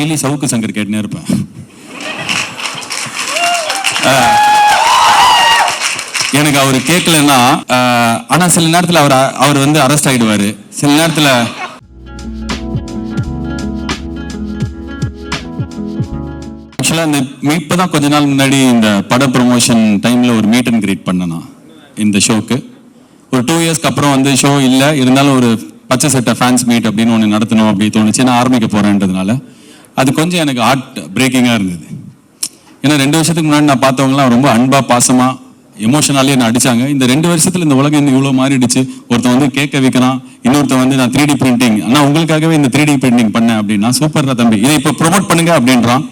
Daily Savukku Shankar கேட்டுனே இருப்பேன். எனக்கு அவர் கேட்கலன்னா, ஆனா சில நேரத்தில் அவர் வந்து அரெஸ்ட் ஆகிடுவாரு. சில நேரத்தில் ஆக்சுவலாக இந்த இப்போதான் கொஞ்ச நாள் முன்னாடி இந்த பட ப்ரொமோஷன் டைமில் ஒரு மீட் அண்ட் கிரீட் பண்ணேன் இந்த ஷோக்கு. ஒரு 2 இயர்ஸ்க்கு அப்புறம் வந்து ஷோ இல்லை, இருந்தாலும் ஒரு பச்சை சட்டை ஃபேன்ஸ் மீட் அப்படின்னு ஒன்று நடத்தணும் அப்படி தோணுச்சு. நான் ஆரம்பிக்க போகிறேன்றதுனால அது கொஞ்சம் எனக்கு ஹார்ட் பிரேக்கிங்காக இருந்தது. ஏன்னா 2 வருஷத்துக்கு முன்னாடி நான் பார்த்தவங்களாம் ரொம்ப அன்பா பாசமா எமோஷனாலே என்ன அடிச்சாங்க. இந்த 2 வருஷத்துல இந்த உலகம் இவ்வளோ மாறிடுச்சு. ஒருத்தன் வந்து கேட்க வைக்கிறான், இன்னொருத்தன் வந்து நான் 3D பிரிண்டிங், ஆனால் உங்களுக்காகவே இந்த 3D பிரிண்டிங் பண்ணேன் அப்படின்னா சூப்பர்ரா தம்பி, இதை இப்போ ப்ரொமோட் பண்ணுங்க அப்படின்றான்.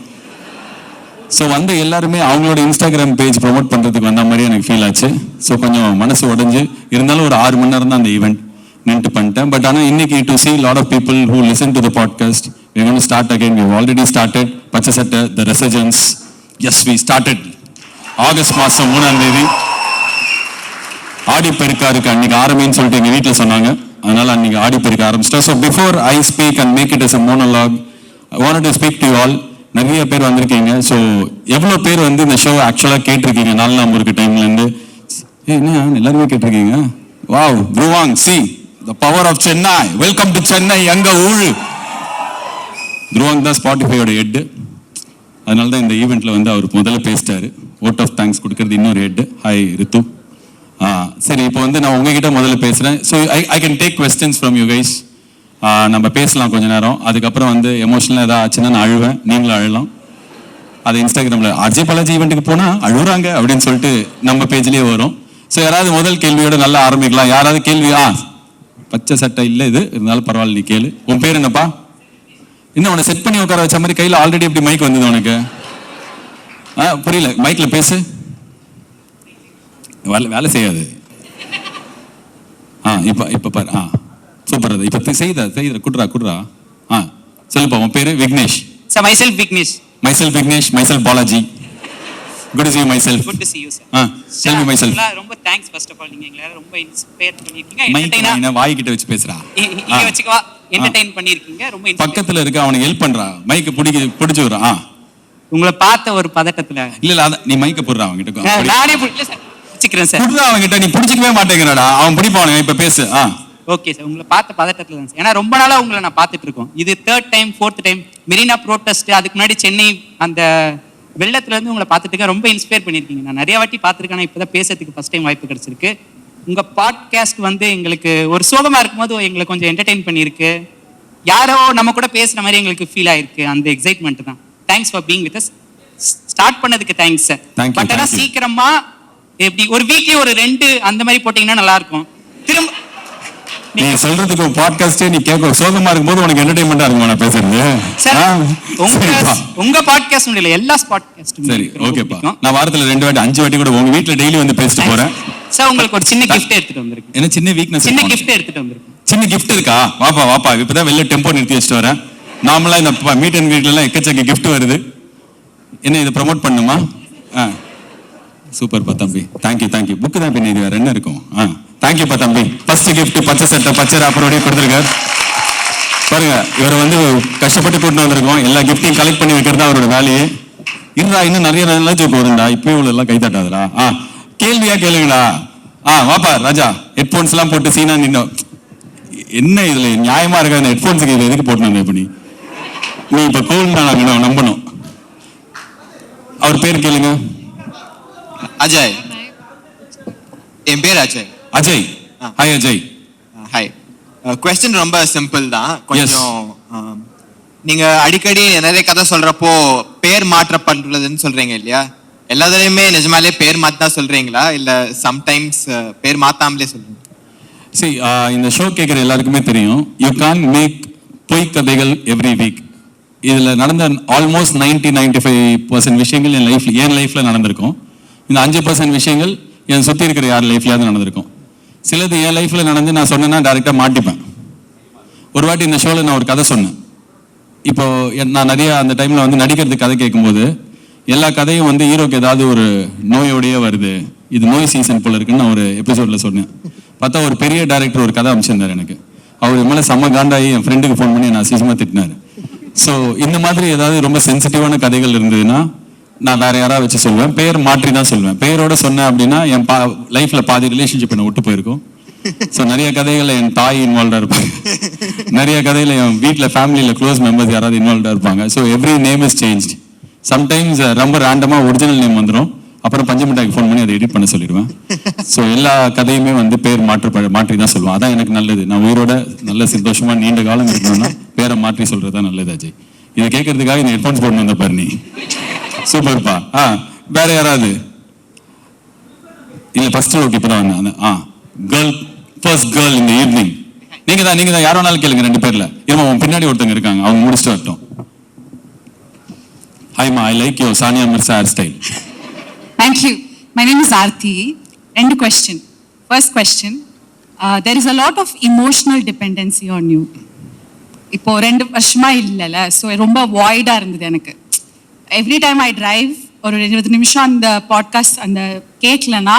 ஸோ வந்து எல்லாருமே அவங்களோட இன்ஸ்டாகிராம் பேஜ் ப்ரொமோட் பண்ணுறதுக்கு வந்த மாதிரி எனக்கு ஃபீல் ஆச்சு. ஸோ கொஞ்சம் மனசு உடஞ்சு இருந்தாலும் ஒரு 6 மணி நேரம் தான் அந்த ஈவெண்ட் நின்று பண்ணிட்டேன். பட் ஆனால் இன்னைக்கு to see lot of people who listen to the podcast, we're going to start again. We've already started பச்சை சட்டை the resurgence. Yes, we started August மாதம் 3ஆம் தேதி. ஆடிப்பெருக்காருக்கு அன்னைக்கு ஆரம்பின்னு சொல்லிட்டு எங்கள் வீட்டில் சொன்னாங்க. அதனால அன்னைக்கு ஆடிப்பெருக்க ஆரம்பிச்சிட்டோம். So before I speak and make it as a monologue, I wanted to speak to you all. நிறைய பேர் வந்திருக்கீங்க. ஸோ எவ்வளோ பேர் வந்து இந்த ஷோ ஆக்சுவலாக கேட்டிருக்கீங்க 4 நம்பருக்கு டைம்லேருந்து? என்ன எல்லாருமே கேட்டிருக்கீங்க? Wow, Dhruvang, see the power of Chennai, welcome to Chennai, அங்க ஊழு. த்ருவாங் தான் ஸ்பாட்டிஃபையோட ஹெட். அதனால தான் இந்த ஈவெண்ட்டில் வந்து அவர் முதல்ல பேசிட்டாரு. ஓட் ஆஃப் தேங்க்ஸ் கொடுக்கறது இன்னொரு ஹெட். ஹாய் ரித்து. சரி, இப்போ வந்து நான் உங்ககிட்ட முதல்ல பேசுகிறேன். So I can take questions from you guys. நம்ம பேசலாம் கொஞ்ச நேரம். அதுக்கப்புறம் வந்து எமோஷனலாக எதாவது ஆச்சுன்னா நான் அழுவேன், நீங்களும் அழலாம். அது இன்ஸ்டாகிராமில் அஜய் பாலாஜி ஈவெண்ட்டுக்கு போனால் அழுகுறாங்க அப்படின்னு சொல்லிட்டு நம்ம பேஜ்லேயே வரும். ஸோ யாராவது முதல் கேள்வியோட நல்லா ஆரம்பிக்கலாம். யாராவது கேள்வி? பச்சை சட்டை இல்லை இது இருந்தாலும் பரவாயில்ல, நீ கேளு. உன் பேர் என்னப்பா? இன்னும் உன்னை செட் பண்ணி உட்கார வச்ச மாதிரி கையில் ஆல்ரெடி எப்படி மைக் வந்தது உனக்கு? புரியல, மைக்கில் பேசு. வேலை செய்யாது. இப்போ பாரு. சூப்பர். அது இப்போ செய்த குட்ரா. சொல்லுப்பா, உன் பேரு? Vignesh. Sir, myself Vignesh. Myself Balaji. Good to see you myself. Good to see you, sir. Tell me myself. ரொம்ப thanks first of all, நீங்க எங்களை ரொம்ப இன்ஸ்பயர் பண்ணிருக்கீங்க. மைக் என்ன வாய் கிட்ட வச்சு பேசுறா? இங்க வச்சுக்கவா? என்டர்டெயின் பண்ணிருக்கீங்க. ரொம்ப பக்கத்துல இருக்க அவனுக்கு ஹெல்ப் பண்றா. மைக் பிடிச்சு வரா. உங்களை பார்த்த ஒரு பதட்டத்துல. இல்ல நீ மைக்க போடுறா அவங்கிட்ட. நானே இல்ல சார், வச்சுக்கிறேன் சார். புடுறா அவங்கிட்ட. நீ பிடிச்சிக்கவே மாட்டேங்கிறடா. அவன் பிடிப்பானுங்க. இப்ப பேசு. ஓகே சார், உங்களை பார்த்த பதட்டத்துல தான் சார். ஏன்னா ரொம்ப நாளா உங்களை நான் பார்த்துட்டு இருக்கோம். இது 3rd time 4th time Marina protest, அதுக்கு முன்னாடி சென்னை அந்த வெள்ளத்துல இருந்து உங்களை பார்த்துட்டு இருக்கேன். ரொம்ப இன்ஸ்பயர் பண்ணியிருக்கீங்க. நான் நிறைய வாட்டி பார்த்துருக்கேன். ஆனால் இப்போதான் பேசுறதுக்கு ஃபர்ஸ்ட் டைம் வாய்ப்பு கிடைச்சிருக்கு. உங்க பாட்காஸ்ட் வந்து எங்களுக்கு ஒரு சோகமா இருக்கும்போது எங்களை கொஞ்சம் என்டர்டெயின் பண்ணியிருக்கு. யாரோ நம்ம கூட பேசுற மாதிரி எங்களுக்கு ஃபீல் ஆயிருக்கு. அந்த எக்ஸைட்மெண்ட் தான். Thanks for being with us. Start பண்ணதுக்கு தேங்க்ஸ் சார். பட் ஆனால் சீக்கிரமா எப்படி ஒரு வீக்லி ஒரு 2 அந்த மாதிரி போட்டீங்கன்னா நல்லா இருக்கும். திரும்ப நீ சொல்றதுக்கு பாட்காஸ்டே நீ கேட்க சோகமா இருக்கும்போது உனக்கு என்டர்டெயின்மெண்டா இருக்குமா நான் பேசுறது? உங்க பாட்காஸ்ட் இல்ல, எல்லா பாட்காஸ்டும். சரி, ஓகேப்பா. நான் வாரத்துல 2 வாட்டி 5 வாட்டி கூட உங்க வீட்ல டெய்லி வந்து பேசிட்டு போறேன். சார், உங்களுக்கு ஒரு சின்ன கிஃப்ட் எடுத்துட்டு வந்திருக்கேன். என்ன சின்ன வீக்னஸ்? சின்ன கிஃப்ட் எடுத்துட்டு வந்திருக்கேன். சின்ன கிஃப்ட் இருக்கா? வாப்பா. இப்பதான் வெளில டெம்போ நிறுத்தி வச்சுட்டு வரேன். நார்மலா இந்த மீட் அண்ட் கிரீட்ல எல்லாம் எக்கச்சக்க கிஃப்ட் வருது. என்ன இதை ப்ரமோட் பண்ணுமா? சூப்பர்ப்பா தம்பி. தேங்க்யூ. புக்கு தான் பின்ன இது வேற என்ன இருக்கும்? தேங்க்யூப்பா தம்பி. ஃபர்ஸ்ட் கிஃப்ட் பச்சை சட்டை பச்சை ராப்பரோடய கொடுத்துருக்காரு. பாருங்க, இவரை வந்து கஷ்டப்பட்டு கூட்டிட்டு வந்திருக்கோம். எல்லா கிஃப்டையும் கலெக்ட் பண்ணி வைக்கிறதா அவரோட வேலையே. இன்னும் நிறைய நல்லா ஜோக்கு வருண்டா. இப்பயும் இவ்வளோ எல்லாம் கை தட்டாதுடா. கேள்வியா கேளுங்கடா. வாப்பா ராஜா. ஹெட்ஃபோன்ஸ் எல்லாம் போட்டு சீனா நின்னோம். என்ன இதுல நியாயமா இருக்கா? இந்த ஹெட்ஃபோன்ஸுக்கு இதில் எதுக்கு போட்டணும்? இப்ப நீ இப்ப கோல் தான் நாங்கள் நம்பணும். அவர் பேர் கேளுங்க. அஜய். என் பேர் Ajay. Hi Ajay. Hi. Question ரொம்ப சிம்பிள் தான். கொஞ்சம் நீங்க அடிக்கடி நிறைய கதை சொல்றப்போ பேர் மாற்றப்படுறதுன்னு சொல்றீங்க இல்லையா? எல்லாத்துலயுமே நிஜமாலே பேர் மாத்தா சொல்றீங்களா இல்ல சம்டைம்ஸ் பேர் மாத்தாமலே சொல்றீங்க? சரி, இந்த ஷோ கேட்குற எல்லாருக்குமே தெரியும், யூ கான் மேக் பொய் கதைகள் எவ்ரி வீக். இதில் நடந்த ஆல்மோஸ்ட் 90-95% விஷயங்கள் என் லைஃப்ல நடந்திருக்கும். இந்த 5% விஷயங்கள் என் சுற்றி இருக்கிற யார் லைஃப்லையாவது நடந்திருக்கும். சிலது என் லைஃப்பில் நடந்து நான் சொன்னேன்னா டைரெக்டாக மாட்டிப்பேன். ஒரு வாட்டி இந்த ஷோவில் நான் ஒரு கதை சொன்னேன். இப்போ நான் நிறைய அந்த டைமில் வந்து நடிக்கிறதுக்கு கதை கேட்கும்போது எல்லா கதையும் வந்து ஹீரோக்கு ஏதாவது ஒரு நோயோடையே வருது, இது நோய் சீசன் போல இருக்குன்னு நான் ஒரு எபிசோடில் சொன்னேன். பார்த்தா ஒரு பெரிய டைரக்டர் ஒரு கதை அமைச்சிருந்தார் எனக்கு. அவர் மேலே செம்ம காண்டாகி என் ஃப்ரெண்டுக்கு ஃபோன் பண்ணி நான் அசிசமாக திட்டினார். ஸோ இந்த மாதிரி ஏதாவது ரொம்ப சென்சிட்டிவான கதைகள் இருந்ததுன்னா நான் வேற யாராவது வச்சு சொல்லுவேன். பேர் மாற்றி தான் சொல்லுவேன். பேரோட சொன்னேன் அப்படின்னா என் லைஃப்ல பாதி ரிலேஷன்ஷிப் என்ன விட்டு போயிருக்கும். ஸோ நிறைய கதைகள் என் தாய் இன்வால்வ்டா இருப்பாங்க, நிறைய கதையில என் வீட்டில் ஃபேமிலியில் க்ளோஸ் மெம்பர்ஸ் யாராவது இன்வால்வ்டா இருப்பாங்க. So every name is change. Sometimes ரொம்ப ரேண்டமா ஒரிஜினல் நேம் வந்துடும். அப்புறம் பஞ்சமிட்டாக்கு ஃபோன் பண்ணி அதை எடிட் பண்ண சொல்லிடுவேன். ஸோ எல்லா கதையுமே வந்து பேர் மாற்றி தான் சொல்லுவேன். அதான் எனக்கு நல்லது. நான் உயிரோட நல்ல சந்தோஷமா நீண்ட காலம் இருக்கணும்னா பேரை மாற்றி சொல்றது தான் நல்லது. அஜய், இதை கேட்கறதுக்காக இந்த ஹெட்ஃபோன்ஸ் போட்டு வந்த பாரு நீ. சூப்பர்ப்பா. வேற யாராவது இல்ல? ஃபர்ஸ்ட் ஓகே, இப்பதான் வந்தேன். கேர்ள், ஃபர்ஸ்ட் கேர்ள் இந்த ஈவினிங் நீங்க தான். யார் வேணாலும் கேளுங்க, 2 பேர்ல. ஏமா உன் பின்னாடி ஒருத்தங்க இருக்காங்க, அவங்க முடிச்சுட்டு வரட்டும். ஹாய்மா, I like your Sania Mirza hair style. Thank you. My name is Aarthi. End question. First question. There is a lot of emotional dependency on you. இப்போ 2 வருஷமா இல்லைல்ல, ஸோ ரொம்ப வாய்டாக இருந்தது எனக்கு. எவ்ரி டைம் ஐ டிரைவ் ஒரு 20 நிமிஷம் அந்த பாட்காஸ்ட் அந்த கேட்கலனா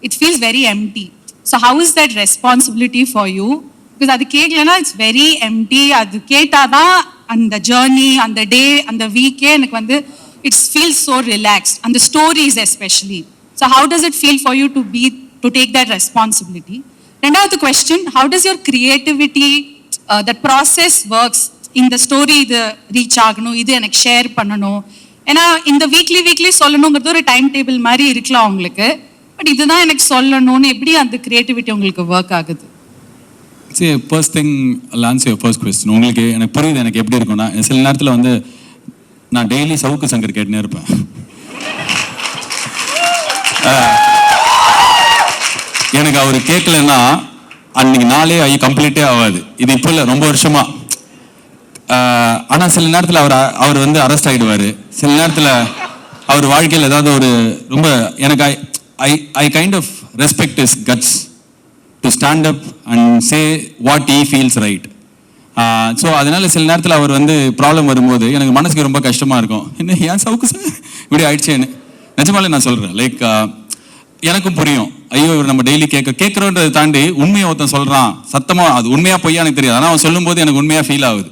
it feels very empty. So how is that responsibility for you? Because அது கேட்கலனா இட்ஸ் வெரி எம்டி. அது கேட்டால் தான் அந்த ஜேர்னி, அந்த டே, அந்த வீக்கே எனக்கு வந்து it feels so relaxed, and the stories especially. So how does it feel for you to take that responsibility? Rendavathu question, how does your creativity, that process works in the story, the reach agano, idu enak share pannano, ena inda weekly sollanungiradhu or time table mari irukla ungalku, but idhu dhaan enak sollanonu eppadi and creativity ungalku work agudhu? See, first thing, I'll answer your first question. உங்களுக்கு எனக்கு புரியுது எனக்கு எப்படி இருக்கும்னா, சில நேரத்தில் வந்து நான் டெய்லி சவுக்கு சங்கர் கேட்டுனே இருப்பேன். எனக்கு அவர் கேட்கலன்னா அன்னைக்கு நாளே கம்ப்ளீட்டே ஆகாது. இது இப்போ இல்லை, ரொம்ப வருஷமா. ஆனால் சில நேரத்தில் அவர் வந்து அரெஸ்ட் ஆகிடுவார். சில நேரத்தில் அவர் வாழ்க்கையில் ஏதாவது ஒரு ரொம்ப எனக்கு I kind of respect is guts to stand up and say what he feels right. So அதனால சில நேரத்தில் அவர் வந்து ப்ராப்ளம் வரும்போது எனக்கு மனசுக்கு ரொம்ப கஷ்டமாக இருக்கும். என்ன ஏன் சவுக்கு சார் இப்படி ஆயிடுச்சேன்னு நிஜமாலே நான் சொல்கிறேன். லைக் எனக்கும் புரியும், ஐயோ இவர் நம்ம டெய்லி கேட்குறோன்றதை தாண்டி உண்மையை ஒருத்தன் சொல்கிறான் சத்தமாக, அது உண்மையாக பொய்யா எனக்கு தெரியாது, ஆனால் அவன் சொல்லும்போது எனக்கு உண்மையாக ஃபீல் ஆகுது.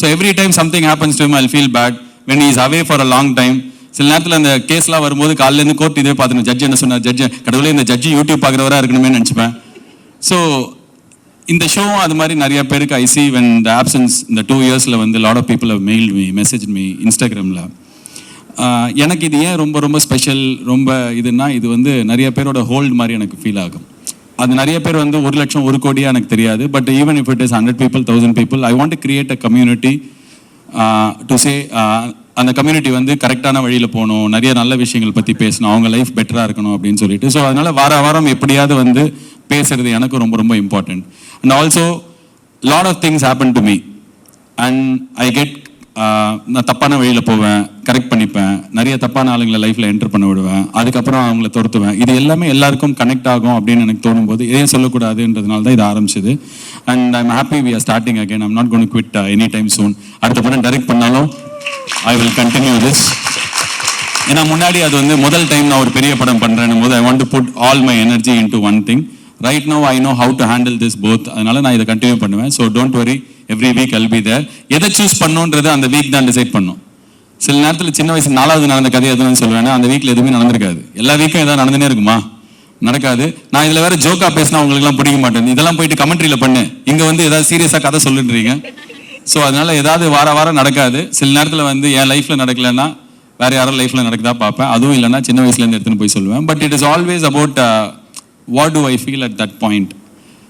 So every time something happens to him I feel bad when he is away for a long time. சில நேரத்தில் அந்த கேஸ்லாம் வரும்போது காலையிலேருந்து கோர்ட் இதே பார்த்துன்னு ஜட்ஜ் என்ன சொன்னார், ஜட்ஜ் கடவுளே இந்த ஜட்ஜி யூடியூப் பார்க்குறவராக இருக்கணுமே நினச்சிப்பேன். ஸோ இந்த ஷோவும் அது மாதிரி நிறைய பேருக்கு I see when the options இந்த 2 இயர்ஸில் வந்து lot of people have mailed me, message me இன்ஸ்டாகிராமில். எனக்கு இது ஏன் ரொம்ப ரொம்ப ஸ்பெஷல், ரொம்ப இதுனா இது வந்து நிறைய பேரோட ஹோல்டு மாதிரி எனக்கு ஃபீல் ஆகும். அது நிறைய பேர் வந்து 1 லட்சம் 1 கோடியாக எனக்கு தெரியாது. But even if it is 100 people 1000 people, I want to create a community to say அந்த கம்யூனிட்டி வந்து கரெக்டான வழியில் போகணும், நிறைய நல்ல விஷயங்கள் பற்றி பேசணும், அவங்க லைஃப் பெட்டராக இருக்கணும் அப்படின்னு சொல்லிட்டு. ஸோ அதனால் வாரம் எப்படியாவது வந்து பேசுறது எனக்கு ரொம்ப ரொம்ப important. And also lot of things happen to me and I get நான் தப்பான வழியில் போவேன், கரெக்ட் பண்ணிப்பேன், நிறைய தப்பான ஆளுங்களை லைஃப்பில் என்டர் பண்ண விடுவேன், அதுக்கப்புறம் அவங்கள துரத்துவேன். இது எல்லாமே எல்லாருக்கும் கனெக்ட் ஆகும் அப்படின்னு எனக்கு தோணும் போது இதையும் சொல்லக்கூடாதுன்றதுனால தான் இது ஆரம்பிச்சது. And I am happy we are starting again. I'm not gonna quit குவிட் எனி டைம் சூன். அடுத்த படம் டைரக்ட் பண்ணாலும் ஐ வில் கண்டினியூ திஸ். ஏன்னா முன்னாடி அது வந்து முதல் டைம் நான் ஒரு பெரிய படம் பண்ணுறேன் போது I want to put all my energy into one thing. Right now I know how to handle this both. அதனால நான் இதை கண்டினியூ பண்ணுவேன். So don't worry, every week I'll be there. எதை சூஸ் பண்ணுன்றது அந்த வீக் தான் decide பண்ணும். சில நேரத்தில் சின்ன வயசு 4வது நடந்த கதை எதுன்னு சொல்லுவேன், அந்த வீக்கில் எதுவுமே நடந்திருக்காது. எல்லா வீக்கும் ஏதாவது நடந்துனே இருக்குமா? நடக்காது. நான் இதில் வேற ஜோக்கா பேசினா உங்களுக்குலாம் பிடிக்க மாட்டேன். இதெல்லாம் போயிட்டு கமெண்ட்ரியில் பண்ணு, இங்கே வந்து ஏதாவது சீரியஸாக கதை சொல்லுன்றீங்க. ஸோ அதனால ஏதாவது வாரம் நடக்காது. சில நேரத்தில் வந்து என் லைஃப்பில் நடக்கலைன்னா வேற யாரும் லைஃப்பில் நடக்குதா பார்ப்பேன். அதுவும் இல்லைன்னா சின்ன வயசுலேருந்து எடுத்துன்னு போய் சொல்லுவேன். But it is always about what to I feel at that point.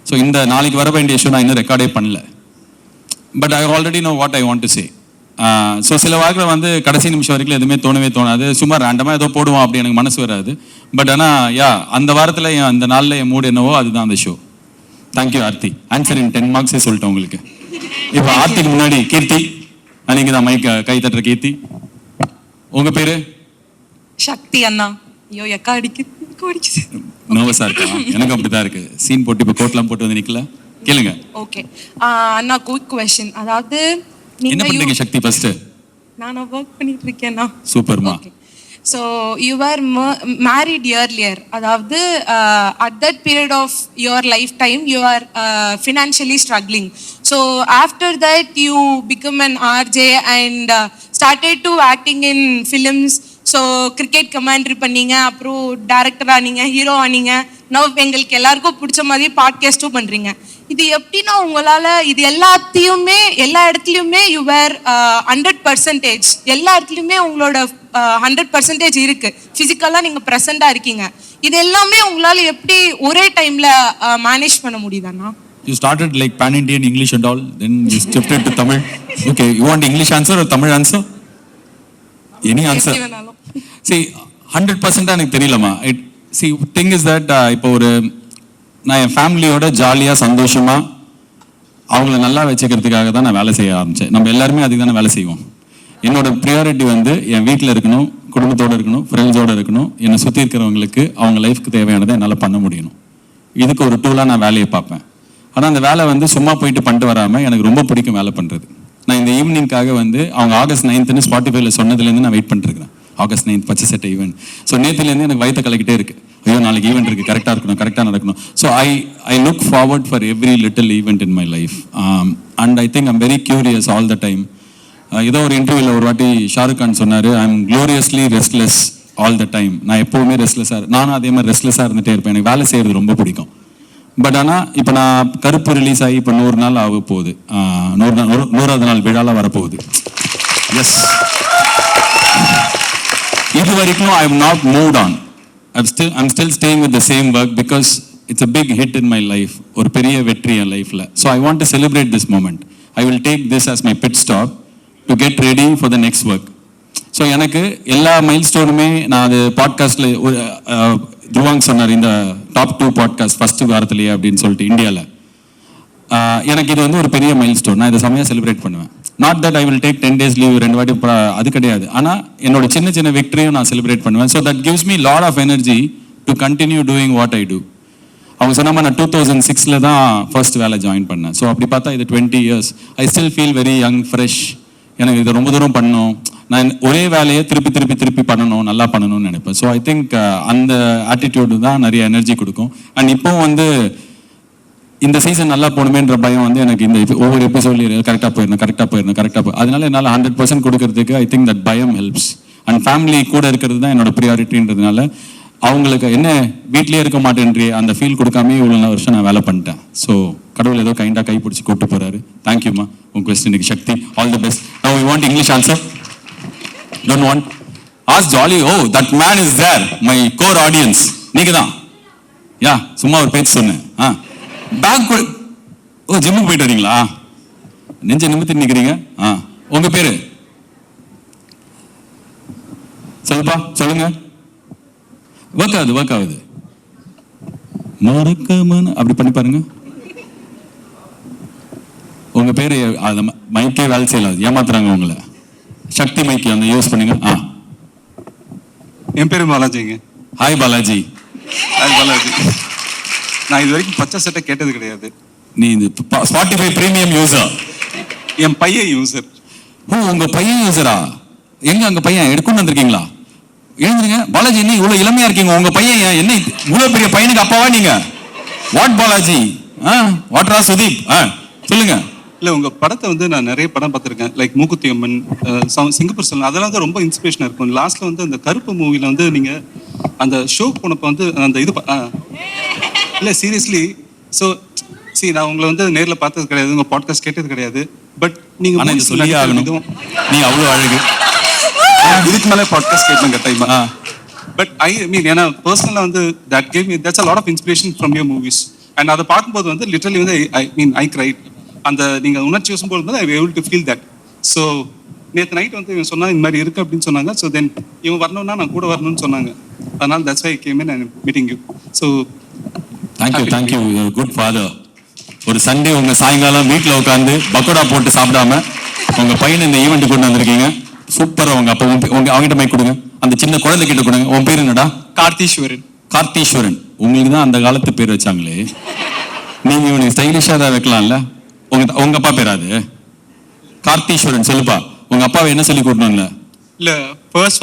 So இந்த நாளைக்கு வர வேண்டிய ஷோ நான் இன்னும் ரெக்கார்டே பண்ணல. But I already know what I want to say. So சில வாக்கில் வந்து கடைசி நிமிஷம் வரைக்கும் எதுவுமே தோணவே தோணாது. சும்மா ரேண்டமாக ஏதோ போடுவோம் அப்படி எனக்கு மனசு வராது. பட் ஆனால் அந்த வாரத்தில் அந்த நாளில் என் மூடு என்னவோ அதுதான் அந்த show. Thank you Aarthi. Answer in 10 marks சொல்லிட்டேன் உங்களுக்கு. இப்போ ஆர்த்திக்கு முன்னாடி கீர்த்தி, அன்னைக்கு தான் மைக் கை தட்டுற கீர்த்தி. உங்க பேரு? சக்தி அண்ணா. ஐயோ எக்கா அடிக்குது. நர்வஸா இருக்கா? எனக்கு அப்படிதான் இருக்கு. சீன் போட்டு இப்போ கோட்லாம் போட்டு வந்து நிக்கல. கேளுங்க. ஓகே அண்ணா, குயிக் क्वेश्चन. அதாவது என்ன பண்றீங்க சக்தி? ஃபர்ஸ்ட் நான் வர்க் பண்ணிட்டு இருக்கேன்னா. சூப்பர்மா. Okay, So you were married earlier. அதாவது at that period of your lifetime you are financially struggling. So after that you become an RJ and started to acting in films. So cricket commentary பண்ணீங்க, அப்புறம் director ஆனீங்க, hero ஆனீங்க. Now எங்களுக்கு எல்லாருக்கும் பிடிச்ச மாதிரி பாட்காஸ்ட்டும் பண்ணுறீங்க. இது எப்படின்னா உங்களால் இது எல்லாத்தையுமே எல்லா இடத்துலையுமே யூ வேர் 100%, எல்லா இடத்துலையுமே உங்களோட 100% இருக்கு. ஃபிசிக்கலாக நீங்கள் ப்ரெசண்டாக இருக்கீங்க. இது எல்லாமே உங்களால் எப்படி ஒரே டைமில் மேனேஜ் பண்ண முடியுதாண்ணா? You started like pan-Indian English and all, then you shifted to Tamil. Okay, you want English answer or Tamil answer? Any answer? See, 100% எனக்கு தெரியலமா. See, thing is that இப்போ நான் என் ஃபேமிலியோட ஜாலியாக சந்தோஷமாக அவங்கள நல்லா வச்சுக்கிறதுக்காக தான் நான் வேலை செய்ய ஆரம்பித்தேன். நம்ம எல்லாருமே அதுக்கு தானே வேலை செய்வோம். என்னோட ப்ரியாரிட்டி என் வீட்டில் இருக்கணும், குடும்பத்தோடு இருக்கணும், ஃப்ரெண்ட்ஸோடு இருக்கணும், என்னை சுற்றி இருக்கிறவங்களுக்கு அவங்க லைஃப்க்கு தேவையானதை என்னால் பண்ண முடியணும். இதுக்கு ஒரு டூலாக நான் வேலையை பார்ப்பேன். ஆனால் அந்த வேலை சும்மா போயிட்டு பண்ணிட்டு வராமல் எனக்கு ரொம்ப பிடிக்கும் வேலை பண்ணுறது. நான் இந்த ஈவினிங்காக அவங்க ஆகஸ்ட் 9th ஸ்பாட்டிஃபைல சொன்னதுலேருந்து நான் வெயிட் பண்ணிருக்கிறேன். ஆகஸ்ட் 9th பச்சை சட்டை ஈவெண்ட். ஸோ நேற்றுலேருந்து எனக்கு வயிற்ற கலக்கிட்டே இருக்கு. ஐயோ நாளைக்கு ஈவெண்ட் இருக்குது, கரெக்டாக இருக்கணும், கரெக்டாக நடக்கணும். So I look forward for every little event in my life. And I think I'm very curious all the time. ஏதோ ஒரு இன்டர்வியூவில் ஒரு வாட்டி ஷாருக் கான் சொன்னார், I am gloriously restless all the time. நான் எப்போவுமே ரெஸ்ட்லெஸ்ஸாக, நானும் அதே மாதிரி ரெஸ்ட்லெஸ்ஸாக இருந்துகிட்டே இருப்பேன். எனக்கு வேலை செய்கிறது ரொம்ப பிடிக்கும். பட் ஆனால் இப்போ நான் கருப்பு ரிலீஸ் ஆகி இப்போ 100 நாள் ஆக போகுது. 100வது நாள் விழாலாம் வரப்போகுது. எஸ், இது வரைக்கும் I have not moved on. I'm still staying with the same work because it's a big hit in my life. ஒரு பெரிய வெற்றி என் லைஃப்பில். So I want to celebrate this moment. I will take this as my pit stop to get ready for the next work. So எனக்கு எல்லா mile ஸ்டோனுமே நான் அது பாட்காஸ்டில் துருவாங் சொன்னார், இந்த டாப் 2 பாட்காஸ்ட் ஃபஸ்ட்டு வாரத்திலேயே அப்படின்னு சொல்லிட்டு இந்தியாவில். எனக்கு இது ஒரு பெரிய மைல் ஸ்டோன். நான் இதை செம்மையாக செலிப்ரேட் பண்ணுவேன். Not that I will take 10 days leave 2 வாட்டி, அது கிடையாது. ஆனால் என்னோட சின்ன சின்ன விக்டரியும் நான் செலிப்ரேட் பண்ணுவேன். So that gives me lot of energy to continue doing what I do. அவங்க சொன்னாமல் நான் 2006 தான் ஃபர்ஸ்ட் வேலை ஜாயின் பண்ணேன். ஸோ அப்படி பார்த்தா இது 20 years. I still feel very young, fresh. எனக்கு இதை ரொம்ப தூரம் பண்ணணும், நான் ஒரே வேலையை திருப்பி பண்ணணும், நல்லா பண்ணணும்னு நினைப்பேன். ஸோ ஐ திங்க் அந்த ஆட்டிடியூடு தான் நிறைய எனர்ஜி கொடுக்கும். அண்ட் இப்போ இந்த சீசன் நல்லா போகணுமேன்ற பயம் எனக்கு இந்த ஒவ்வொரு எபிசோட்லையும் கரெக்டாக போயிடணும். அதனால என்னால் 100% கொடுக்கறதுக்கு ஐ திங்க் தட் பயம் ஹெல்ப்ஸ். அண்ட் ஃபேமிலி கூட இருக்கிறது தான் என்னோட ப்ரியாரிட்டின்றதுனால அவங்களுக்கு என்ன வீட்லேயே இருக்க மாட்டேன்றே அந்த ஃபீல் கொடுக்காமே இவ்வளோ வருஷம் நான் வேலை பண்ணிட்டேன். ஸோ கடவுள் ஏதோ கைண்டாக கை பிடிச்சி கூப்பிட்டு போகிறாரு. தேங்க்யூம்மா. உங்கள் கொஸ்டினுக்கு Shakti. All the best. Now you want English answer? Don't want? Ask Jolly. Oh, that man is there. My core audience. நீங்க தான். யா, சும்மா ஒரு பேச்சு சொன்னேன். பேக் ஜிம்முக்கு போயிட்டு வரீங்களா? நெஞ்ச நிமித்தி நிக்கிறீங்க. உங்க பேரு சொல்லுங்க. ஒர்க் ஆகுது. மறக்காம அப்படி பண்ணி பாருங்க. உங்க பேரு மைக்கே வேலை செய்யலாம், ஏமாத்துறாங்க உங்களை. சக்தி மைக்கி அந்த யூஸ் பண்ணுங்க. என் பேரு பாலாஜிங்க. ஹாய் பாலாஜி. நான் இது வரைக்கும் பச்சை சட்டை கேட்டது கிடையாது. நீ இந்த ஸ்பாட்டிஃபை பிரீமியம் யூசர்? என் பையன் யூசர். ஓ, உங்க பையன் யூசரா? எங்க அங்க பையன் எடுக்கணும் வந்திருக்கீங்களா? எழுந்துருங்க பாலாஜி. என்ன இவ்வளவு இளமையா இருக்கீங்க? உங்க பையன் என்ன இவ்வளவு பெரிய பையனுக்கு அப்பாவா நீங்க? வாட் பாலாஜி? வாட் ரா சுதீப்? சொல்லுங்க. இல்லை, உங்கள் படத்தை நான் நிறைய படம் பார்த்துருக்கேன். லைக் மூக்குத்தி அம்மன், சிங்கப்பூர் செல்வன், அதெல்லாம் ரொம்ப இன்ஸ்பிரேஷனாக இருக்கும். லாஸ்ட்டில் அந்த கருப்பு மூவியில் நீங்கள் அந்த ஷோ போனப்போ அந்த இது இல்லை சீரியஸ்லி. ஸோ நான் உங்களை நேரில் பார்த்தது கிடையாது, உங்கள் பாட்காஸ்ட் கேட்டது கிடையாது. பட் நீங்கள் சொல்லியே ஆகணும், நீ அவ்வளோ அழகு. இதுக்கு மேலே பாட்காஸ்ட் கேட்கணும் கட்டாயமா. பட் ஐ மீன் ஏன்னா பர்சனலாக that gave me that's a lot of inspiration from your movies. And அதை பார்க்கும்போது லிட்டரலி ஐ கிரைட். அந்த நீங்கள் உணர்ச்சி யோசும்போது I able to feel that. So நேற்று நைட் இவன் சொன்னா இந்த மாதிரி இருக்கு அப்படின்னு சொன்னாங்க. ஸோ தென் இவன் வரணும்னா நான் கூட வரணும்னு சொன்னாங்க. அதனால that's why I came in and meeting you. So thank you good father. ஒரு சண்டே உங்க சாயங்காலம் வீட்டில் உட்காந்து பக்கோடா போட்டு சாப்பிடாம உங்க பையனை இந்த ஈவெண்ட் கொண்டு வந்திருக்கீங்க. சூப்பரா. உங்க அப்பா அவங்ககிட்ட மைக் கொடுங்க, அந்த சின்ன குழந்தை கிட்ட கொடுங்க. உன் பேர் என்னடா? கார்த்தீஸ்வரன். உங்களுக்கு தான் அந்த காலத்து பேர் வச்சாங்களே. நீங்க இவனுக்கு ஸ்டைலிஷா தான் வைக்கலாம்ல. உங்க அப்பா பேராது? கார்த்தீஸ்வரன். சொல்லுப்பா, உங்க அப்பாவை என்ன சொல்லி கூட்டணும்ல? இல்ல first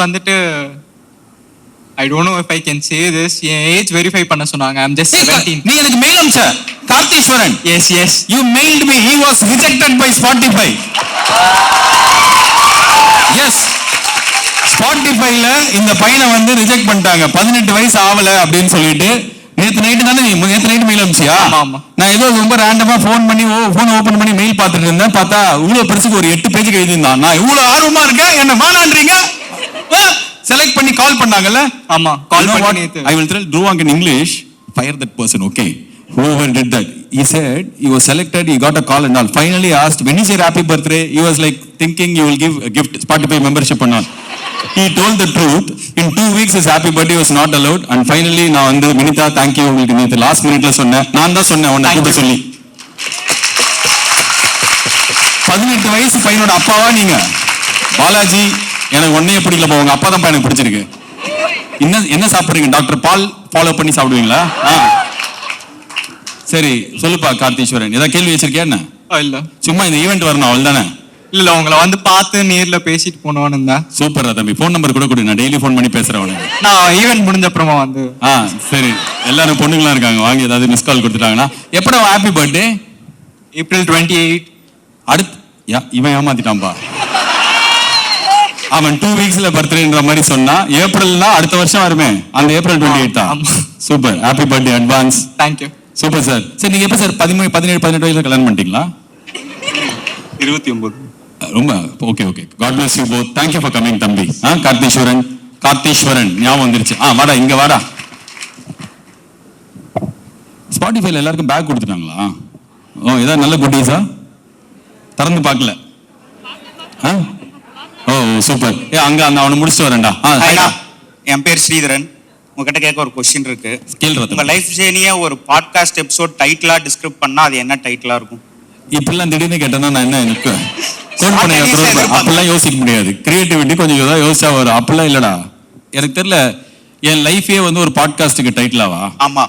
I don't know if I can say this. N age verify பண்ண சொன்னாங்க. I'm just 17. நீ எனக்கு மெயில் அனுப்பிச்ச Kartheeswaran. Yes. You mailed me. He was rejected by Spotify. Yes. Spotifyல இந்த பையனை வந்து ரிஜெக்ட் பண்ணிட்டாங்க. 18 வயசு ஆகல அப்படின்னு சொல்லிட்டு நேத்து நைட்டு தானே நேத்து நைட்டு மெயில் அனுப்பிச்சியா? ஆமா. நான் ஏதோ ரொம்ப ரேண்டமா ஃபோன் ஓபன் பண்ணி மெயில் பார்த்துட்டு இருந்தேன். பார்த்தா இவ்வளவு பெருசுக்கு ஒரு 8 பேஜுக்கு எழுதியிருந்தான். நான் இவ்வளவு ஆர்வமா இருக்கேன், என்ன வேணான்றீங்க? செலக்ட் பண்ணி கால் பண்ணாங்கல்ல? ஆமா, கால் பண்ணி நேத்து. I will tell Dhruvank in English, fire that person, okay? Whoever did that. He said he was selected, he got a call and all. Finally asked, when is your happy birthday? He was like thinking you will give a gift, Spotify membership and all. He told the truth. In 2 weeks his happy birthday was not allowed. And finally நான் வந்து Vinitha thank you உங்களுக்கு நேத்து last மினிட்ல சொன்னேன். நான் தான் சொன்னேன் உன்னை கூப்பிட சொல்லி. 18 வயசு பையனோட அப்பாவா நீங்க? பாலாஜி எனக்கு ஒன்னையே பிடிக்கலப்பா, உங்க அப்பா தான் எனக்கு பிடிச்சிருக்கு. என்ன சாப்பிடுறீங்க? டாக்டர் பால் ஃபாலோ பண்ணி சாப்பிடுவீங்களா? சரி சொல்லுப்பா கார்த்தீஸ்வரன், ஏதாவது கேள்வி வச்சிருக்கியா என்ன? இல்ல, சும்மா இந்த ஈவெண்ட் வரணும் அவ்வளவுதானே? இல்ல உங்களை வந்து பார்த்து நேர்ல பேசிட்டு போனோன்னு இருந்தேன். சூப்பர் தம்பி, ஃபோன் நம்பர் கூட கொடு, நான் டெய்லி ஃபோன் பண்ணி பேசுறேன் உனக்கு. நான் ஈவெண்ட் முடிஞ்ச அப்புறமா வந்து சரி, எல்லாரும் பொண்ணுங்களா இருக்காங்க, வாங்கி ஏதாவது மிஸ் கால் கொடுத்துட்டாங்கன்னா. எப்படா ஹாப்பி பர்த்டே? April 28. அடுத்து இவன் ஏமாத்திட்டான்பா. அவன் 2 வீக்ஸ்ல பர்த்டேன்ற மாதிரி சொன்னா, ஏப்ரல்னா அடுத்த வருஷம் வருமே, அந்த April 28 தான். Super, happy birthday advance. Thank you. Super sir. சரி நீங்க எப்ப சார் 17, 17, 18 வயசுல கல்யாணம் பண்ணிட்டீங்களா? 29. ரொம்ப okay. God bless you both. Thank you for coming தம்பி. கார்த்தீஸ்வரன் ஞாபகம் வந்துருச்சு. வாடா இங்க வாடா. ஸ்பாட்டிஃபைல எல்லாருக்கும் பேக் கொடுத்துட்டாங்களா? ஏதாவது நல்ல குட்டீஸா? திறந்து பார்க்கல. சூப்பர். அங்க அவனை முடிச்சுட்டு வரேன்டா. என் பேர் ஸ்ரீதரன். உங்ககிட்ட கேட்க ஒரு கொஸ்டின் இருக்கு. கேள்றத. உங்க லைஃப் ஜேர்னியை ஒரு பாட்காஸ்ட் எபிசோட் டைட்டிலா டிஸ்கிரைப் பண்ணா அது என்ன டைட்டிலா இருக்கும்? இப்பெல்லாம் திடீர்னு கேட்டேன்னா நான் என்ன எனக்கு அப்பெல்லாம் யோசிக்க முடியாது. கிரியேட்டிவிட்டி கொஞ்சம் ஏதாவது யோசிச்சா வரும். அப்பெல்லாம் இல்லடா, எனக்கு தெரியல. என் லைஃபே வந்து ஒரு பாட்காஸ்டுக்கு டைட்டிலாவா? ஆமா.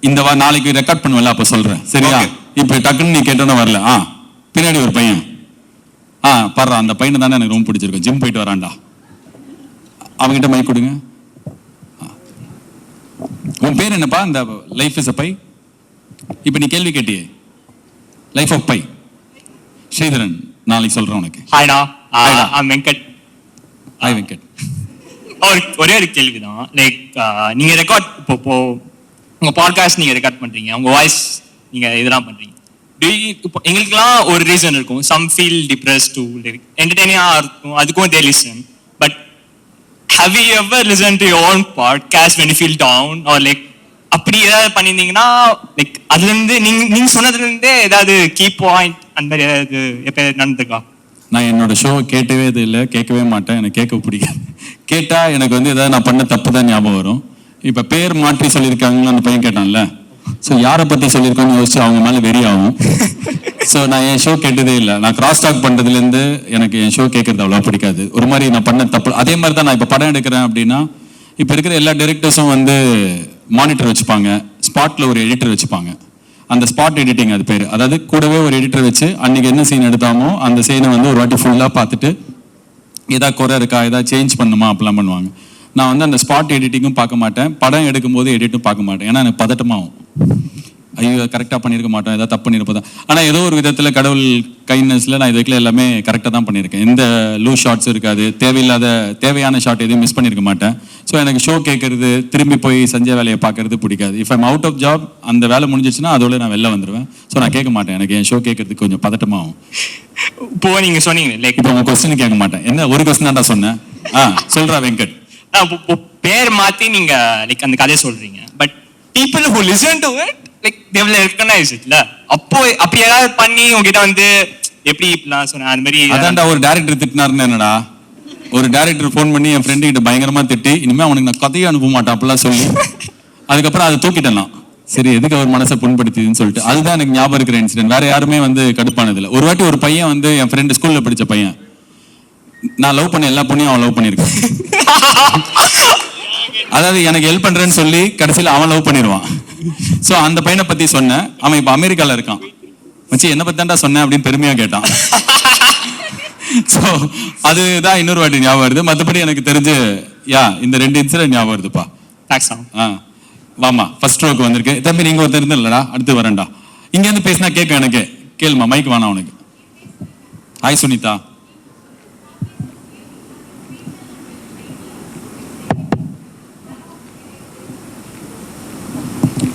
இந்த நாளைக்கு ரெக்கார்ட் பண்ணுவேல, அப்ப சொல்றேன் சரியா? இப்ப டக்குன்னு நீ கேட்டோன்னா வரல. பின்னாடி ஒரு பையன் பாரு, அந்த பையனை தானே எனக்கு ரொம்ப பிடிச்சிருக்கும். ஜிம் போயிட்டு வரான்டா. அவங்கிட்ட மைக் கொடுங்க. உன் பேர் என்னப்பா? இந்த லைஃப் இஸ் அ பை. இப்ப நீ கேள்வி கேட்டியே, லைஃப் ஆஃப் பை. ஸ்ரீதரன், நாளைக்கு சொல்றேன் உனக்கு. ஹாய்டா, வெங்கட். ஹாய் வெங்கட். ஒரே ஒரு கேள்விதான். லைக் நீங்க ரெக்கார்ட் இப்போ உங்க பாட்காஸ்ட் நீங்க ரெக்கார்ட் பண்றீங்க, உங்க வாய்ஸ் நீங்க இதெல்லாம் பண்றீங்க. இப்போ எங்களுக்குலாம் ஒரு ரீசன் இருக்கும். சம் ஃபீல் டிப்ரெஸ் டு என்டர்டெய்னிங்கா இருக்கும், அதுக்கும் தே listen. But have you ever listened to your own podcast when you feel down or like அப்படி ஏதாவது பண்ணியிருந்தீங்கன்னா, லைக் அதுல இருந்து நீங்க சொன்னதுல இருந்தே ஏதாவது கீ பாயிண்ட் அந்த மாதிரி ஏதாவது எப்ப நடந்துக்கா? நான் என்னோட ஷோ கேட்டவே இல்லை, கேட்கவே மாட்டேன். எனக்கு கேட்க பிடிக்காது. கேட்டா எனக்கு வந்து ஏதாவது நான் பண்ண தப்பு தான் ஞாபகம் வரும். இப்ப பேர் மாற்றி சொல்லியிருக்காங்கன்னு அந்த பையன் கேட்டான்ல, ஸோ யாரை பத்தி சொல்லியிருக்கோன்னு யோசிச்சு அவங்க மேல வெறி ஆகும். ஸோ நான் என் ஷோ கேட்டதே இல்லை. நான் கிராஸ் டாக் பண்றதுலேருந்து எனக்கு என் ஷோ கேட்கறது அவ்வளோ பிடிக்காது. ஒரு மாதிரி நான் பண்ண தப்பு. அதே மாதிரி தான் நான் இப்போ படம் எடுக்கிறேன் அப்படின்னா, இப்போ இருக்கிற எல்லா டைரக்டர்ஸும் வந்து மானிட்டர் வச்சுப்பாங்க, ஸ்பாட்ல ஒரு எடிட்டர் வச்சுப்பாங்க. அந்த ஸ்பாட் எடிட்டிங் அது பேர். அதாவது கூடவே ஒரு எடிட்டர் வச்சு அன்னைக்கு என்ன சீன் எடுத்தாமோ அந்த சீனை வந்து ஒரு வாட்டி ஃபுல்லாக பார்த்துட்டு ஏதாவது குறை இருக்கா, ஏதாவது சேஞ்ச் பண்ணுமா அப்படிலாம் பண்ணுவாங்க. நான் வந்து அந்த ஸ்பாட் எடிட்டிங்கும் பார்க்க மாட்டேன், படம் எடுக்கும்போது எடிட்டும் பார்க்க மாட்டேன். ஏன்னா எனக்கு பதட்டமாகும். ஐயோ கரெக்டாக பண்ணியிருக்க மாட்டோம், ஏதாவது தப்பு பண்ணியிருப்போம். ஆனால் ஏதோ ஒரு விதத்தில் கடவுள் கைண்ட்னஸில் நான் இதுக்குள்ள எல்லாமே கரெக்டாக தான் பண்ணியிருக்கேன். எந்த லூஸ் ஷார்ட்ஸும் இருக்காது, தேவையான ஷார்ட் எதுவும் மிஸ் பண்ணியிருக்க மாட்டேன். ஸோ எனக்கு ஷோ கேட்கறது, திரும்பி போய் செஞ்ச வேலையை பார்க்கறது பிடிக்காது. If I'm out of job, அந்த வேலை முடிஞ்சிச்சுன்னா அதோட நான் வெளில வந்துடுவேன். ஸோ நான் கேட்க மாட்டேன். எனக்கு என் ஷோ கேட்கறதுக்கு கொஞ்சம் பதட்டமாகும். இப்போ நீங்க சொன்னீங்க லைக் இப்போ உங்க கொஸ்டின் கேட்க மாட்டேன். என்ன ஒரு கொஸ்டின் தான் சொன்னேன். சொல்றா வெங்கட். பேர் மாத்தி நீங்க லைக் அந்த கதையை சொல்றீங்க. But people who listen to it like they will recognize it. அப்போ அப்படி ஏதாவது பண்ணி உங்ககிட்ட வந்து எப்படி இப்படிலாம் சொன்ன அந்த மாதிரி அதான்டா ஒரு டைரக்டர் திட்டினாருன்னு என்னடா, ஒரு டைரக்டர் ஃபோன் பண்ணி என் ஃப்ரெண்டு கிட்ட பயங்கரமா திட்டி, இனிமே அவனுக்கு நான் கதையை அனுப்ப மாட்டேன் அப்படிலாம் சொல்லி, அதுக்கப்புறம் அதை தூக்கிட்டேன். சரி எதுக்கு அவர் மனசை புண்படுத்திதுன்னு சொல்லிட்டு. அதுதான் எனக்கு ஞாபகம் இருக்கிற இன்சிடென்ட். வேற யாருமே வந்து கடுப்பானது இல்லை. ஒரு வாட்டி ஒரு பையன் வந்து என் ஃப்ரெண்டு ஸ்கூல்ல படிச்ச பையன், நான் லவ் பண்ண எல்லா பொண்ணையும் அவன் லவ் பண்ணியிருக்கான். அதாவது எனக்கு ஹெல்ப் பண்றேன்னு சொல்லி கடைசியில் அவன் லவ் பண்ணிடுவான். ஸோ அந்த பையனை பத்தி சொன்னேன். அவன் இப்போ அமெரிக்கால இருக்கான். வச்சு என்ன பத்தி தான்டா சொன்னேன் அப்படின்னு பெருமையா கேட்டான். ஸோ அதுதான் இன்னொரு வாட்டி ஞாபகம் வருது. மற்றபடி எனக்கு தெரிஞ்சு யா இந்த 2 இன்சிடென்ட் ஞாபகம் வருதுப்பா. தேங்க்ஸ் வாமா ஃபர்ஸ்ட் ரோக்கு வந்திருக்கு. தம்பி நீங்க ஒருத்தர் இருந்தில்லடா, அடுத்து வரேன்டா. இங்க இருந்து பேசினா கேட்க எனக்கு கேளுமா, மைக் வேணாம் உனக்கு. ஹாய் சுனிதா.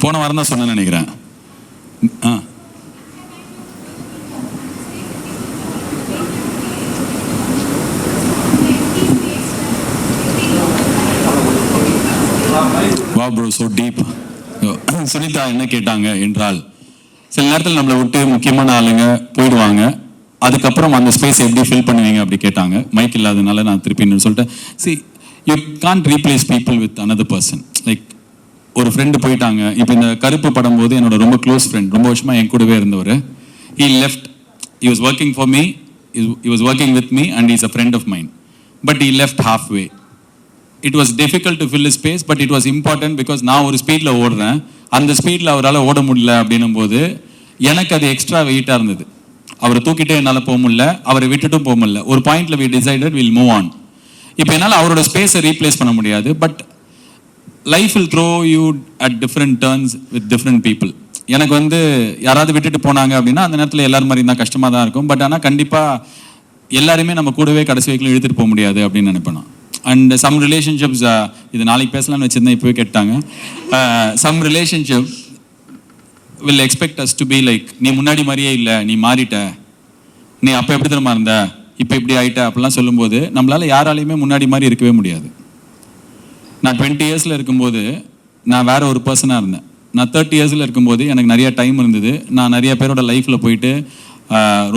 போன வாரம் தான் சொன்னேன்னு நினைக்கிறேன். வா ப்ரோ, so deep. சுனிதா என்ன கேட்டாங்க என்றால், சில நேரத்தில் நம்மளை விட்டு முக்கியமான ஆளுங்க போயிடுவாங்க, அதுக்கப்புறம் அந்த ஸ்பேஸ் எப்படி ஃபில் பண்ணுவீங்க அப்படி கேட்டாங்க. மைக் இல்லாதனால நான் திருப்பி சொல்லிட்டேன். see you can't replace people with another person. Like ஒரு ஃப்ரெண்டு போயிட்டாங்க. இப்போ இந்த கருப்பு படம் போது என்னோட ரொம்ப க்ளோஸ் ஃப்ரெண்ட், ரொம்ப வருஷமா என் கூடவே இருந்தவர், he left. he was working for me, he was working with me and he is a friend of mine, but he left halfway. It was difficult to fill his space, but it was important because நான் ஒரு ஸ்பீடில் ஓடுறேன், அந்த ஸ்பீடில் அவரால் ஓட முடியல அப்படின்னும் போது எனக்கு அது எக்ஸ்ட்ரா வெயிட்டாக இருந்தது. அவரை தூக்கிட்டே என்னால் போக முடியல, அவரை விட்டுட்டும் போக முடியல. ஒரு பாயிண்ட்ல we decided we'll move on. இப்போ என்னால் அவரோட ஸ்பேஸை ரீப்ளேஸ் பண்ண முடியாது, but life will throw you at different turns with different people. எனக்கு வந்து யாராவது விட்டுட்டு போனாங்க அப்படின்னா அந்த நேரத்தில் எல்லாரும் மாதிரி தான் கஷ்டமாக தான் இருக்கும். பட் ஆனால் கண்டிப்பாக எல்லாருமே நம்ம கூடவே கடைசி வரைக்கும் இழுத்துட்டு போக முடியாது அப்படின்னு நினைப்பேன் நான். அண்ட் சம் ரிலேஷன்ஷிப்ஸ், இது நாளைக்கு பேசலாம்னு வச்சுருந்தேன், இப்போவே கேட்டாங்க. Some relationship will expect us to be like, நீ முன்னாடி மாதிரியே இல்லை, நீ மாறிட்ட, நீ அப்போ எப்படி தெரியுமா இருந்த, இப்போ இப்படி ஆகிட்ட அப்படிலாம் சொல்லும்போது நம்மளால் யாராலையுமே முன்னாடி மாதிரி இருக்கவே முடியாது. நான் 20 இயர்ஸில் இருக்கும்போது நான் வேற ஒரு பர்சனாக இருந்தேன். நான் 30 இயர்ஸில் இருக்கும்போது எனக்கு நிறைய டைம் இருந்தது. நான் நிறைய பேரோட லைஃப்பில் போயிட்டு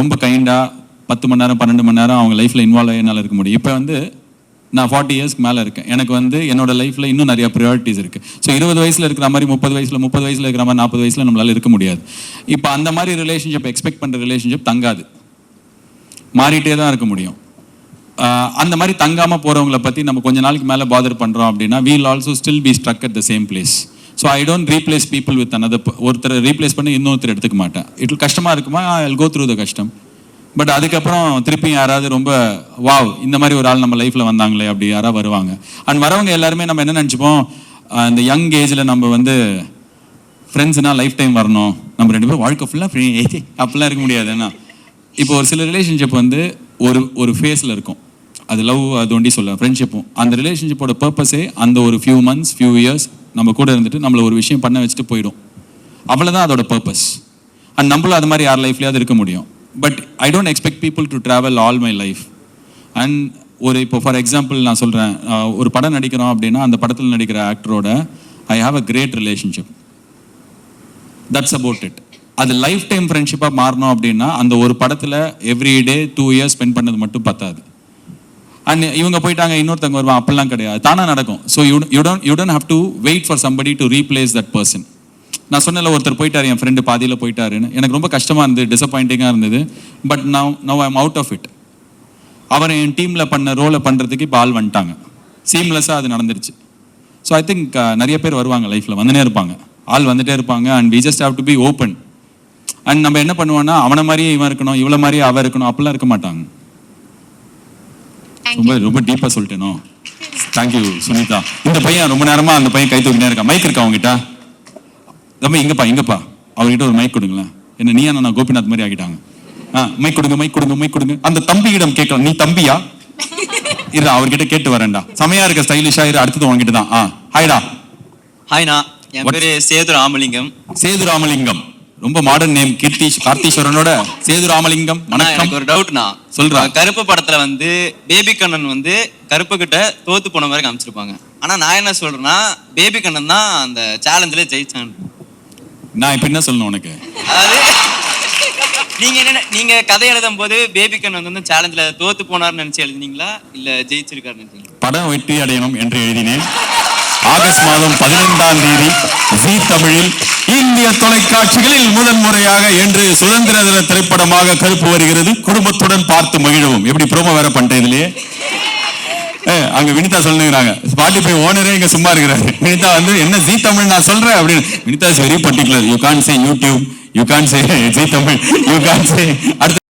ரொம்ப கைண்டாக 10 மணி நேரம் 12 மணி நேரம் அவங்க லைஃப்பில் இன்வால்வ் ஆகி என்னால் இருக்க முடியும். இப்போ வந்து நான் 40 இயர்ஸ்க்கு மேலே இருக்கேன். எனக்கு வந்து என்னோட லைஃப்பில் இன்னும் நிறைய ப்ரையாரிட்டிஸ் இருக்குது. ஸோ 20 வயசில் இருக்கிற மாதிரி 30 வயசில் இருக்கிற மாதிரி 40 வயசில் நம்மளால் இருக்க முடியாது. இப்போ அந்த மாதிரி ரிலேஷன்ஷிப், எக்ஸ்பெக்ட் பண்ணுற ரிலேஷன்ஷிப் தங்காது, மாறிட்டே தான் இருக்க முடியும். அந்த மாதிரி தங்காமல் போகிறவங்களை பற்றி நம்ம கொஞ்ச நாளைக்கு மேலே பாதர் பண்ணுறோம் அப்படின்னா we'll also still be stuck at the same place. So I don't replace people with another. ஒருத்தரை ரீப்ளேஸ் பண்ணி இன்னொருத்தர் எடுத்துக்க மாட்டேன். இட் கஷ்டமாக இருக்குமா, I'll go through the கஷ்டம். பட் அதுக்கப்புறம் திருப்பி யாராவது ரொம்ப வாவ் இந்த மாதிரி ஒரு ஆள் நம்ம லைஃப்பில் வந்தாங்களே அப்படி யாராவது வருவாங்க. அண்ட் வரவங்க எல்லாருமே நம்ம என்ன நினச்சிப்போம், இந்த யங் ஏஜில் நம்ம வந்து ஃப்ரெண்ட்ஸ்னால் லைஃப் டைம் வரணும், நம்ம 2 பேரும் வாழ்க்கை ஃபுல்லாக ஃப்ரீ அப்படிலாம் இருக்க முடியாது. ஏன்னா இப்போ ஒரு சில ரிலேஷன்ஷிப் வந்து ஒரு ஃபேஸில் இருக்கும், அது லவ், அது ஒண்டி சொல்ல ஃப்ரெண்ட்ஷிப்பும். அந்த ரிலேஷன்ஷிப்போட பர்பஸே அந்த ஒரு ஃபியூ மந்த்ஸ் ஃபியூ இயர்ஸ் நம்ம கூட இருந்துட்டு நம்மளை ஒரு விஷயம் பண்ண வச்சுட்டு போயிடும், அவ்வளோதான் அதோட பர்பஸ். அண்ட் நம்மளும் அது மாதிரி யார் லைஃப்லையாவது இருக்க முடியும். But I don't expect people to travel all my life. And இப்போ ஃபார் எக்ஸாம்பிள் நான் சொல்கிறேன், ஒரு படம் நடிக்கிறோம் அப்படின்னா அந்த படத்தில் நடிக்கிற ஆக்டரோட I have a great relationship, that's about it. அது லைஃப் டைம் ஃப்ரெண்ட்ஷிப்பாக மாறணும் அப்படின்னா அந்த ஒரு படத்தில் எவ்ரிடே 2 இயர்ஸ் ஸ்பெண்ட் பண்ணது மட்டும் பத்தாது. அண்ட் இவங்க போயிட்டாங்க இன்னொருத்தவங்க வருவான், அப்படிலாம் கிடையாது, தானாக நடக்கும். So you don't have to wait for somebody to replace that person. நான் சொன்னல ஒருத்தர் போயிட்டார், என் ஃப்ரெண்டு பாதியில் போயிட்டாருன்னு, எனக்கு ரொம்ப கஷ்டமாக இருந்தது, டிசப்பாயிண்டிங்காக இருந்தது. But now I am out of it. அவர் என் டீமில் பண்ண ரோலை பண்ணுறதுக்கு இப்போ ஆள் வந்துட்டாங்க, சீம்லெஸ்ஸாக அது நடந்துருச்சு. ஸோ ஐ திங்க் நிறைய பேர் வருவாங்க லைஃப்பில், வந்துனே இருப்பாங்க, ஆள் வந்துட்டே இருப்பாங்க. And we just have to be open. And நம்ம என்ன பண்ணுவோம்னா அவனை மாதிரியே இவன் இருக்கணும், இவ்வளோ மாதிரியே அவன் இருக்கணும், அப்படிலாம் இருக்க மாட்டாங்க. ரொம்ப டீப்பாக சொல்லிட்டேனோ. தேங்க்யூ சுனிதா. இந்த பையன் ரொம்ப நேரமாக அந்த பையன் கை தூக்கினே இருக்கான். மைக் இருக்கா அவங்ககிட்ட? ரொம்ப இங்கப்பா அவர்கிட்ட ஒரு மைக் கொடுங்களேன். என்ன நீ நான் கோபிநாத் மாதிரி ஆகிட்டாங்க. மைக் கொடுங்க. அந்த தம்பியிடம் கேட்கலாம், நீ தம்பியா? இரு அவர்கிட்ட கேட்டு வரேன்டா. செமையா இருக்க, ஸ்டைலிஷா இரு. அடுத்தது உங்ககிட்ட தான். ஹாய்டா. ஹாய்ண்ணா, என் பேரு சேது ராமலிங்கம். ரொம்ப மாடர்ன் நேம். கார்த்தீஸ்வரனோட சேது ராமலிங்கம். எனக்கு ஒரு டவுட்னா, சொல்றா. கருப்பு படத்துல வந்து பேபி கண்ணன் வந்து கருப்பு கிட்ட தோத்து போன மாதிரி காமிச்சிருப்பாங்க. ஆனா நான் என்ன சொல்றேன்னா, பேபி கண்ணன் தான் அந்த சேலஞ்சில ஜெயிச்சான். நான் இப்ப என்ன சொல்லணும் உனக்கு? அதாவது நீங்க கதை எழுதும் போது பேபி கண்ணன் வந்து சேலஞ்சில தோத்து போனார்னு நினைச்சு எழுதினீங்களா இல்ல ஜெயிச்சிருக்காருன்னு நினைச்சீங்களா? படம் வெற்றி அடையணும் என்று எழுதினேன். ஆகஸ்ட் மாதம் 15ஆம் தேதி ஜீ தமிழில் இந்திய தொலைக்காட்சிகளில் முதன் முறையாக என்று சுதந்திர தின திரைப்படமாக கருப்பு வருகிறது. குடும்பத்துடன் பார்த்து மகிழவும். எப்படி ப்ரோமோ வேற பண்ணிட்டேன் இதுலயே. அங்க வினிதா சொல்லுங்கிறாங்க, ஸ்பாட்டிஃபை ஓனரே இங்க சும்மா இருக்கிறாரு. வினிதா வந்து என்ன ஜீ தமிழ் நான் சொல்றேன் அப்படின்னு. Vinitha is very particular. You can't say YouTube, you can't say Zee Tamil, you can't say அடுத்த